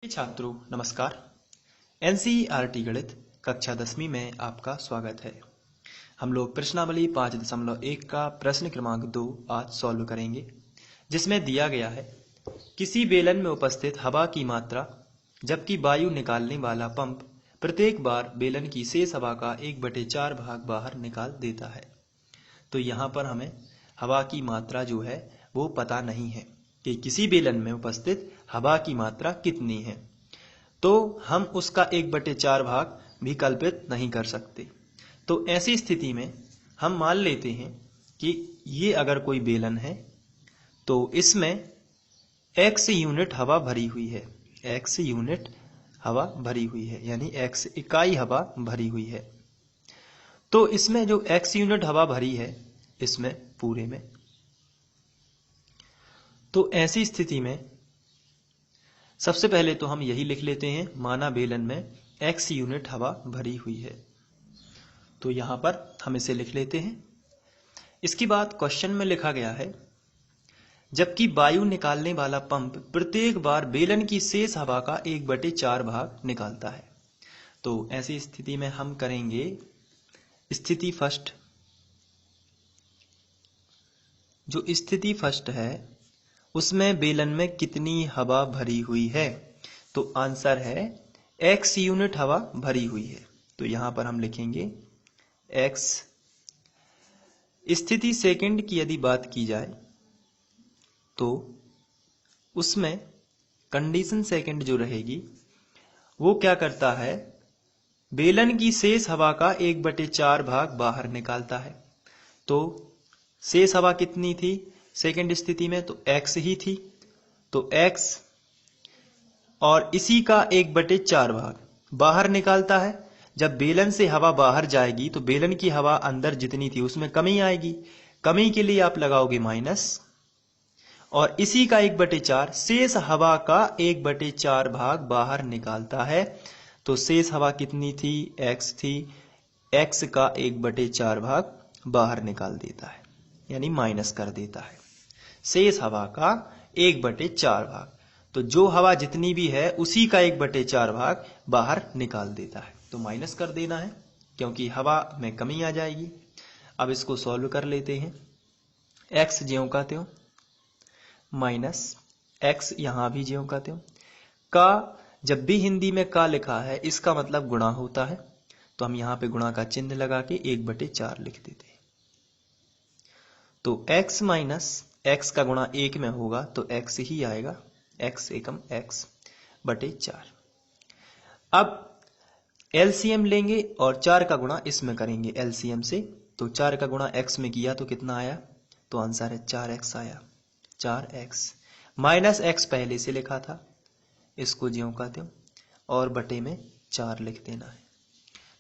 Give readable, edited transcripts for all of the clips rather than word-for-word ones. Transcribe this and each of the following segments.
छात्रों नमस्कार। एनसीईआरटी गणित कक्षा 10वीं में आपका स्वागत है। हम लोग प्रश्नावली 5.1 का प्रश्न क्रमांक 2 आज सॉल्व करेंगे, जिसमें दिया गया है किसी बेलन में उपस्थित हवा की मात्रा जबकि वायु निकालने वाला पंप प्रत्येक बार बेलन की शेष हवा का 1/4 भाग बाहर निकाल देता है। तो यहाँ पर हमें हवा की मात्रा जो है वो पता नहीं है कि किसी बेलन में उपस्थित हवा की मात्रा कितनी है, तो हम उसका 1/4 भाग भी कल्पित नहीं कर सकते। तो ऐसी स्थिति में हम मान लेते हैं कि ये अगर कोई बेलन है तो इसमें x यूनिट हवा भरी हुई है, x यूनिट हवा भरी हुई है, यानी x इकाई हवा भरी हुई है। तो इसमें जो x यूनिट हवा भरी है इसमें पूरे में, तो ऐसी स्थिति में सबसे पहले तो हम यही लिख लेते हैं, माना बेलन में x यूनिट हवा भरी हुई है। तो यहां पर हम इसे लिख लेते हैं। इसके बाद क्वेश्चन में लिखा गया है जबकि वायु निकालने वाला पंप प्रत्येक बार बेलन की शेष हवा का 1/4 भाग निकालता है। तो ऐसी स्थिति में हम करेंगे स्थिति फर्स्ट। जो स्थिति फर्स्ट है उसमें बेलन में कितनी हवा भरी हुई है, तो आंसर है x यूनिट हवा भरी हुई है। तो यहां पर हम लिखेंगे x। स्थिति सेकंड की यदि बात की जाए तो उसमें कंडीशन सेकंड जो रहेगी वो क्या करता है, बेलन की शेष हवा का 1/4 भाग बाहर निकालता है। तो शेष हवा कितनी थी सेकंड स्थिति में, तो x ही थी। तो x और इसी का 1/4 भाग बाहर निकालता है। जब बेलन से हवा बाहर जाएगी तो बेलन की हवा अंदर जितनी थी उसमें कमी आएगी। कमी के लिए आप लगाओगे माइनस, और इसी का 1/4 शेष हवा का 1/4 भाग बाहर निकालता है। तो शेष हवा कितनी थी, x थी। x का 1/4 भाग बाहर निकाल देता है, यानी माइनस कर देता है शेष हवा का 1/4 भाग। तो जो हवा जितनी भी है उसी का 1/4 भाग बाहर निकाल देता है। तो माइनस कर देना है क्योंकि हवा में कमी आ जाएगी। अब इसको सॉल्व कर लेते हैं। x ज्यों का त्यों माइनस x, यहां भी ज्यों का त्यों। का जब भी हिंदी में का लिखा है इसका मतलब गुणा होता है, तो हम यहां पे गुणा का चिन्ह लगा के 1/4 लिख देते हैं। तो x माइनस x का गुणा 1 में होगा तो x ही आएगा, x एकम x/4। अब एलसीएम लेंगे और 4 का गुणा इसमें करेंगे एलसीएम से। तो 4 का गुणा x में किया तो कितना आया, तो आंसर है 4x आया। 4x माइनस x पहले से लिखा था, इसको ज्यों का त्यों और बटे में 4 लिख देना है।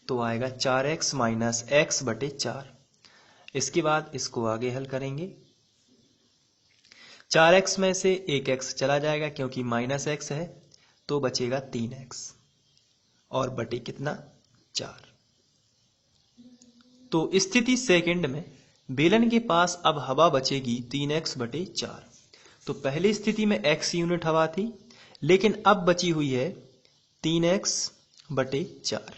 तो आएगा 4x माइनस x/4। इसके बाद इसको आगे हल करेंगे। 4x में से एक x चला जाएगा क्योंकि माइनस x है, तो बचेगा 3x और बटे कितना 4। तो स्थिति सेकंड में बेलन के पास अब हवा बचेगी 3x/4। तो पहली स्थिति में x यूनिट हवा थी, लेकिन अब बची हुई है 3x/4।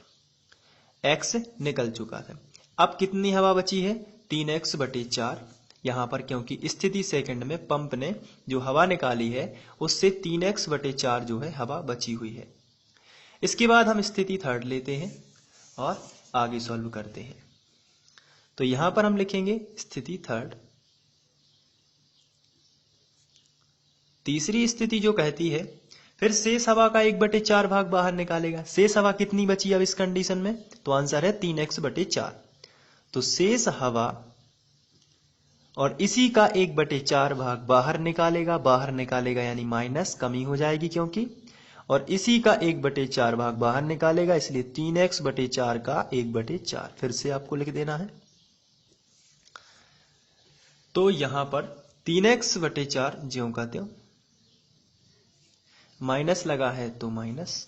x निकल चुका था। अब कितनी हवा बची है, 3x/4। यहां पर क्योंकि स्थिति सेकंड में पंप ने जो हवा निकाली है उससे 3x/4 जो है हवा बची हुई है। इसके बाद हम स्थिति थर्ड लेते हैं और आगे सॉल्व करते हैं। तो यहां पर हम लिखेंगे स्थिति थर्ड। तीसरी स्थिति जो कहती है फिर शेष हवा का 1/4 भाग बाहर निकालेगा। शेष हवा कितनी बची अब इस कंडीशन में, तो आंसर है 3x/4। तो शेष हवा और इसी का 1/4 भाग बाहर निकालेगा यानी माइनस, कमी हो जाएगी क्योंकि, और इसी का 1/4 भाग बाहर निकालेगा, इसलिए 3x/4 का 1/4 फिर से आपको लिख देना है। तो यहां पर 3x/4 ज्यों का त्यों, माइनस लगा है तो माइनस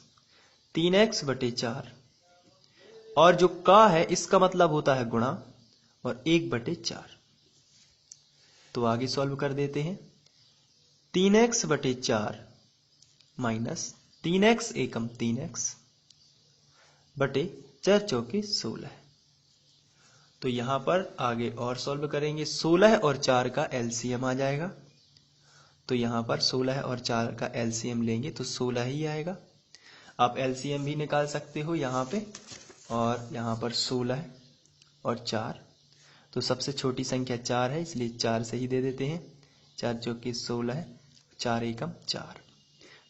3x/4, और जो का है इसका मतलब होता है गुणा, और 1/4। तो आगे सॉल्व कर देते हैं। 3x/4 माइनस 3x एकम 3x बटे 4 चौके 16। तो यहां पर आगे और सॉल्व करेंगे। 16 और 4 का एलसीएम आ जाएगा। तो यहां पर 16 और 4 का एलसीएम लेंगे तो 16 ही आएगा। आप एलसीएम भी निकाल सकते हो यहाँ पे, और यहाँ पर 16 और 4, तो सबसे छोटी संख्या 4 है, इसलिए 4 से ही दे देते हैं। 4 चौके 16, 4 एकम 4,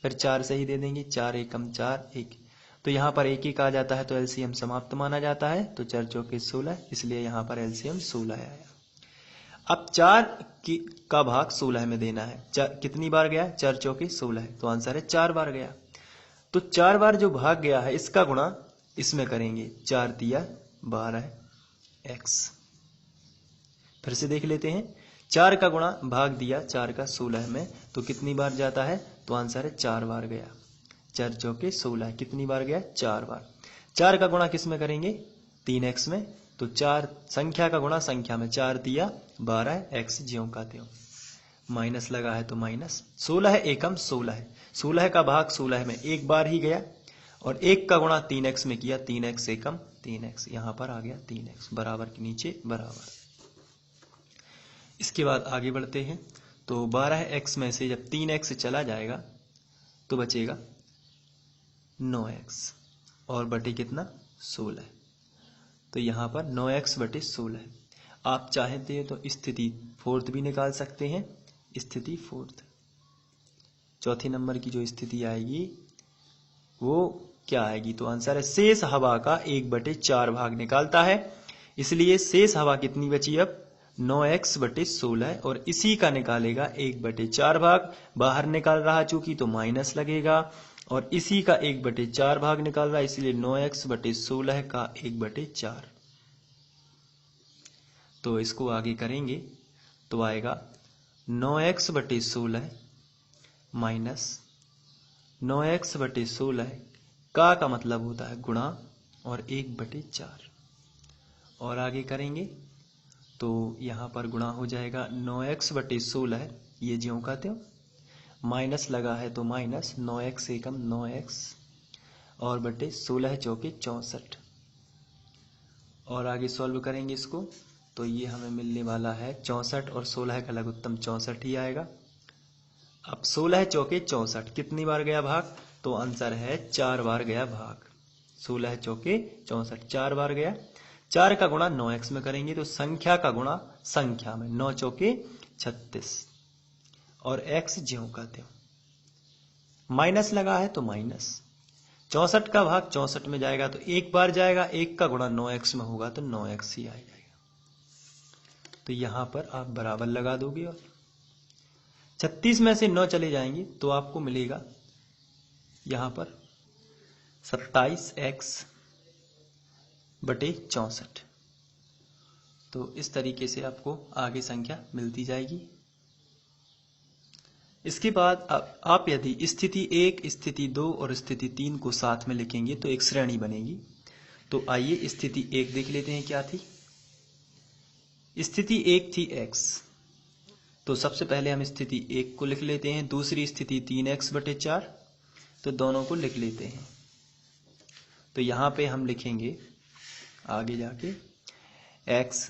फिर 4 से ही दे देंगे। 4 एकम 4 1, तो यहाँ पर 1 1 आ जाता है, तो एलसीएम समाप्त माना जाता है। तो 4 चौके 16, इसलिए यहाँ पर एलसीएम 16 आया। अब 4 का भाग 16 में देना है। कितनी बार गया? 4 चौके 16, तो आंसर है 4 बार गया। तो 4 बार जो भाग गया है इसका गुणा इसमें करेंगे। 4 तिया 12 x। फिर से देख लेते हैं। 4 का गुणा भाग दिया 4 का 16 में, तो कितनी बार जाता है? तो आंसर है 4 बार गया। 4 चौके 16, कितनी बार गया? 4 बार। 4 का गुणा किस में करेंगे? 3x में। तो 4 संख्या का गुणा संख्या में। 4 दिया 12 x ज्यों का त्यों। माइनस लगा है तो माइनस। 16 एकम 16, 16 का भाग 16 में एक बार ही गया, और 1 का गुणा 3x में किया। 3x एकम 3x, यहां पर आ गया 3x, बराबर के नीचे बराबर। इसके बाद आगे बढ़ते हैं। तो 12x में से जब 3x चला जाएगा तो बचेगा 9x, और बटे कितना? 16। तो यहां पर 9x बटे 16। आप चाहते हैं तो स्थिति फोर्थ भी निकाल सकते हैं। स्थिति फोर्थ, चौथे नंबर की जो स्थिति आएगी वो क्या आएगी? तो आंसर है शेष हवा का 1/4 भाग निकालता है। इसलिए शेष हवा कितनी बची अब? 9x बटे 16, और इसी का निकालेगा 1/4 भाग। बाहर निकाल रहा चूंकि तो माइनस लगेगा, और इसी का 1/4 भाग निकाल रहा है, इसलिए 9x बटे 16 का 1/4। तो इसको आगे करेंगे तो आएगा 9x बटे 16 माइनस 9x बटे 16 का मतलब होता है गुणा, और 1/4। और आगे करेंगे तो यहां पर गुणा हो जाएगा 9x बटे 16, ये ज्यों का त्यों। माइनस लगा है तो माइनस 9x एकम 9x, और बटे 16 चौके 64। और आगे सॉल्व करेंगे इसको तो ये हमें मिलने वाला है 64, और 16 का लघुत्तम 64 ही आएगा। अब 16 चौके 64 कितनी बार गया भाग? तो आंसर है 4 बार गया भाग। 16 चौके 64 4 बार गया। 4 का गुणा 9x में करेंगे तो संख्या का गुणा संख्या में। 9 चौके 36, और x ज्यों का त्यों। माइनस लगा है तो माइनस। 64 का भाग 64 में जाएगा तो एक बार जाएगा। 1 का गुणा 9x में होगा तो 9x ही आ जाएगा। तो यहां पर आप बराबर लगा दोगे, और 36 में से 9 चले जाएंगे तो आपको मिलेगा यहां पर 27x बटे 64। तो इस तरीके से आपको आगे संख्या मिलती जाएगी। इसके बाद आप यदि स्थिति 1, स्थिति 2 और स्थिति 3 को साथ में लिखेंगे तो एक श्रेणी बनेगी। तो आइए स्थिति 1 देख लेते हैं क्या थी। स्थिति 1 थी x, तो सबसे पहले हम स्थिति 1 को लिख लेते हैं। दूसरी स्थिति 3x बटे 4, तो दोनों को लिख लेते हैं। तो यहां पे हम लिखेंगे आगे जाके x,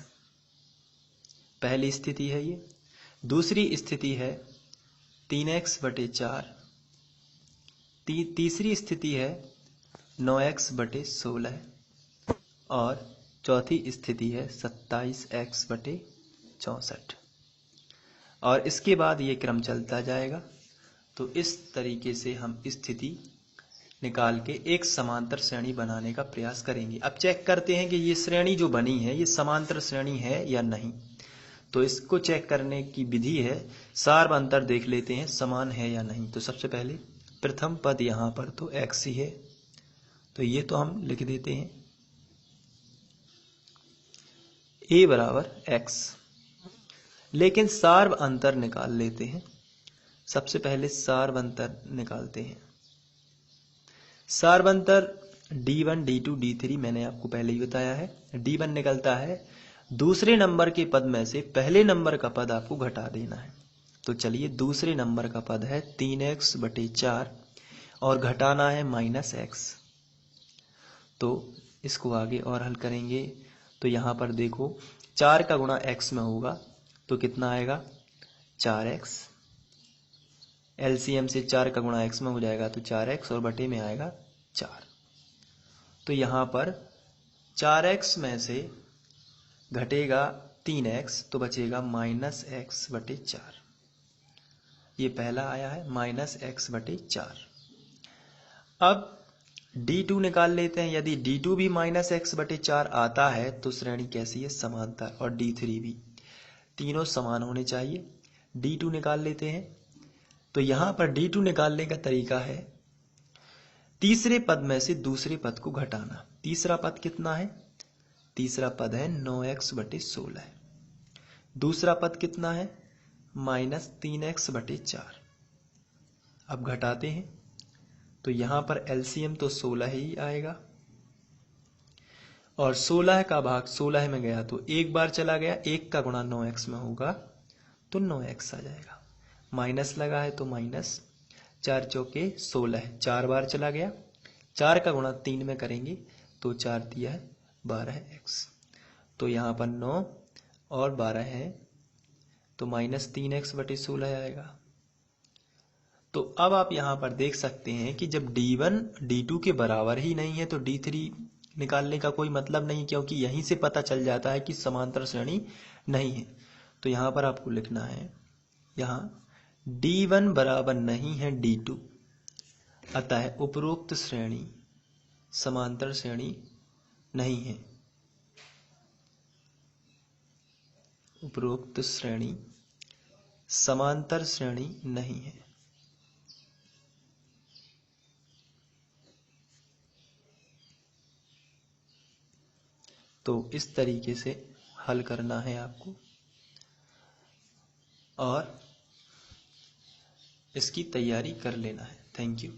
पहली स्थिति है ये। दूसरी स्थिति है 3x बटे 4, तीसरी स्थिति है 9x बटे 16, और चौथी स्थिति है 27x बटे 64। और इसके बाद ये क्रम चलता जाएगा। तो इस तरीके से हम स्थिति निकाल के एक समांतर श्रेणी बनाने का प्रयास करेंगे। अब चेक करते हैं कि ये श्रेणी जो बनी है ये समांतर श्रेणी है या नहीं। तो इसको चेक करने की विधि है, सार्व अंतर देख लेते हैं समान है या नहीं। तो सबसे पहले प्रथम पद यहां पर तो x ही है, तो ये तो हम लिख देते हैं a बराबर x। लेकिन सार्व अंतर निकाल लेते हैं। सबसे पहले सार्व अंतर निकालते हैं। सार्व अंतर d1, d2, d3 मैंने आपको पहले ही बताया है। d1 निकलता है दूसरे नंबर के पद में से पहले नंबर का पद आपको घटा देना है। तो चलिए दूसरे नंबर का पद है 3x बटे 4, और घटाना है -x। तो इसको आगे और हल करेंगे तो यहाँ पर देखो 4 का गुणा x में होगा तो कितना आएगा 4x। एलसीएम से 4 का गुणा x में हो जाएगा तो 4x और बटे में आएगा 4। तो यहाँ पर 4x में से घटेगा 3x तो बचेगा -x/4। ये पहला आया है -x/4। अब D2 निकाल लेते हैं। यदि D2 भी -x/4 आता है तो श्रेणी कैसी है? समांतर। और D3 भी, तीनों समान होने चाहिए। D2 निकाल लेते हैं। तो यहां पर D2 निकालने का तरीका है तीसरे पद में से दूसरे पद को घटाना। तीसरा पद कितना है? तीसरा पद है 9x/16। दूसरा पद कितना है? -3x/4। अब घटाते हैं तो यहां पर एलसीएम तो 16 ही आएगा और 16 का भाग 16 में गया तो एक बार चला गया, 1 का गुणा 9x में होगा तो 9x आ जाएगा। माइनस लगा है तो माइनस, 4 चौके 16 है, 4 बार चला गया, 4 का गुणा 3 में करेंगे तो 4 दिया है 12x। तो यहाँ पर 9 और 12 है तो -3x/16 आएगा। तो अब आप यहाँ पर देख सकते हैं कि जब D1 D2 के बराबर ही नहीं है तो D3 निकालने का कोई मतलब नहीं, क्योंकि यहीं से पता चल जाता है कि समांतर श्रेणी नहीं है। तो यहाँ पर आपको लिखना है, यहाँ D1 बराबर नहीं है D2, अतः उपरोक्त श्रेणी समांतर श्रेणी नहीं है। उपरोक्त श्रेणी समांतर श्रेणी नहीं है। तो इस तरीके से हल करना है आपको और इसकी तैयारी कर लेना है। Thank you.